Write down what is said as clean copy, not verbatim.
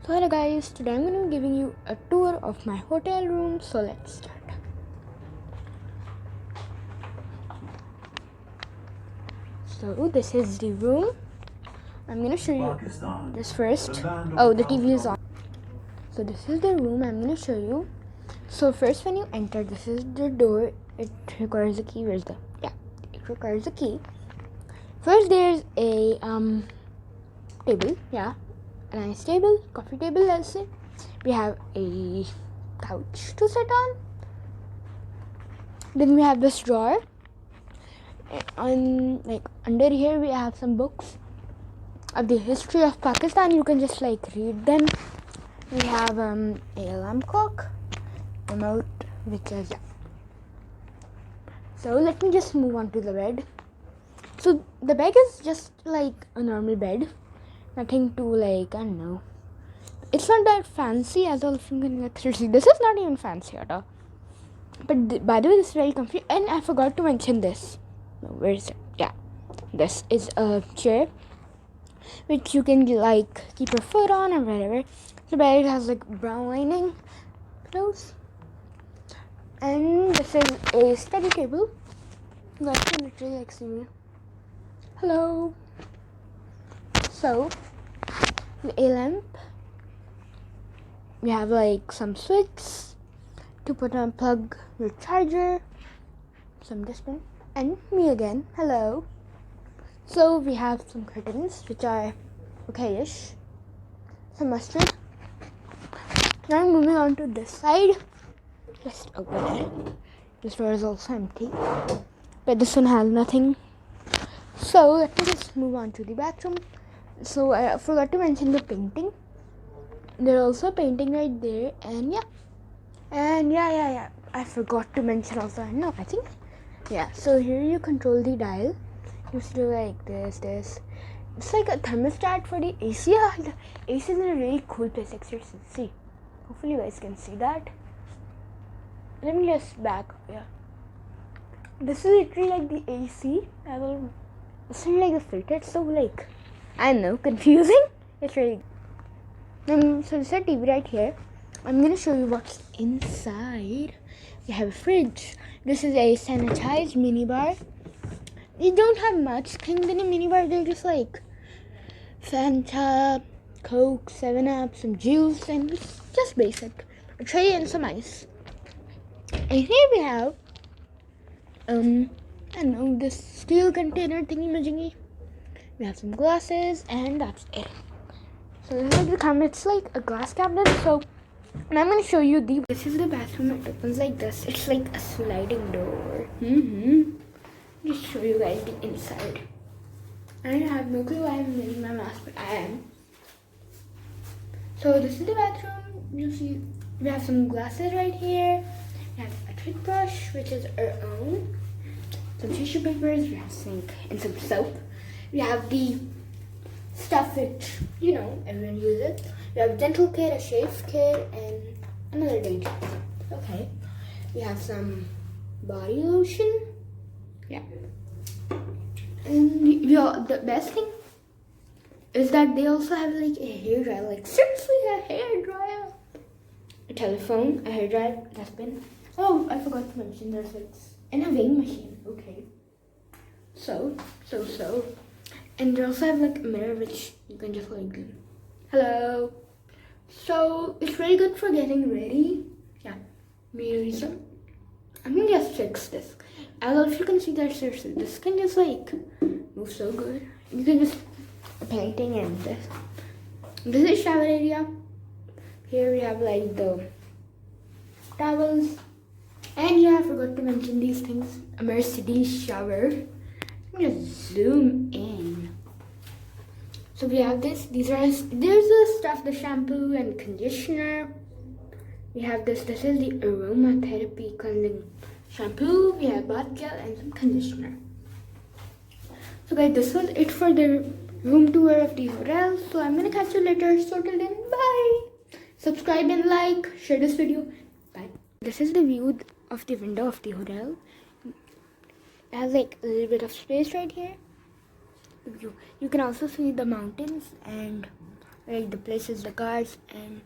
So hello guys, today I'm going to be giving you a tour of my hotel room. So let's start. So this is the room. I'm going to show you this first. Oh, the TV is on. So this is the room I'm going to show you. So first when you enter, this is the door. It requires a key. Where's the? Yeah, it requires a key. First there's a table. Yeah, a nice table, coffee table, let's say. We have a couch to sit on. Then we have this drawer. Under here we have some books of the history of Pakistan. You can just read them. We have a alarm clock, remote, which is So let me just move on to the bed. So the bed is just like a normal bed, nothing too I don't know. It's not that fancy as well. This is not even fancy at all. But by the way, this is very comfy. And I forgot to mention this. No, where is it? Yeah, this is a chair which you can keep your foot on or whatever. The bed has brown lining pillows, and this is a study table. You guys can literally see me. Hello. So a lamp. We have some switch to put on, plug your charger, some dustbin, and me again. Hello. So we have some curtains which are okayish, some mustard. Now moving on to this side. Just open it. This door is also empty, but this one has nothing. So let me just move on to the bathroom. So I forgot to mention the painting. There's also a painting right there, and yeah. I forgot to mention also. No, I think. Yeah. So here you control the dial. You see this. It's like a thermostat for the AC. Yeah, the AC is in a really cool place. See. Hopefully you guys can see that. Let me just back. Yeah. This is literally the AC. It's not the filter. It's so I don't know, confusing. It's really. So there's a TV right here. I'm gonna show you what's inside. We have a fridge. This is a sanitized minibar. They don't have much things in a minibar. They're just Fanta, Coke, 7-Up, some juice, and it's just basic. A tray and some ice. And here we have I don't know, this steel container thingy-majingy. We have some glasses, and that's it. So this is the cabinet. It's like a glass cabinet. So, and I'm gonna show you this is the bathroom. It opens like this. It's like a sliding door. Just show you guys the inside. I have no clue why I'm wearing my mask, but I am. So this is the bathroom. You see, we have some glasses right here. We have a toothbrush, which is our own. Some tissue papers. We have sink and some soap. We have the stuff which everyone uses. We have dental kit, a shave kit, and another dental kit. Okay. We have some body lotion. Yeah. And the best thing is that they also have a hair dryer. Seriously, a hair dryer. A telephone, a hair dryer, dustbin. Oh, I forgot to mention there's and a weighing machine. Okay. So. And they also have a mirror which you can just hello. So it's really good for getting ready. Yeah. Mirror. I'm gonna just fix this. I don't know if you can see that, seriously. This can just move so good. You can just painting and this. This is shower area. Here we have the towels. And yeah, I forgot to mention these things. A Mercedes shower. I'm gonna zoom in. So we have this. There's the stuff, the shampoo and conditioner. We have this. This is the aromatherapy cleansing shampoo. We have bath gel and some conditioner. So guys, this was it for the room tour of the hotel. So I'm gonna catch you later. So till then, bye. Subscribe and share this video. Bye. This is the view of the window of the hotel. It has a little bit of space right here. You can also see the mountains and like the places, the cars, and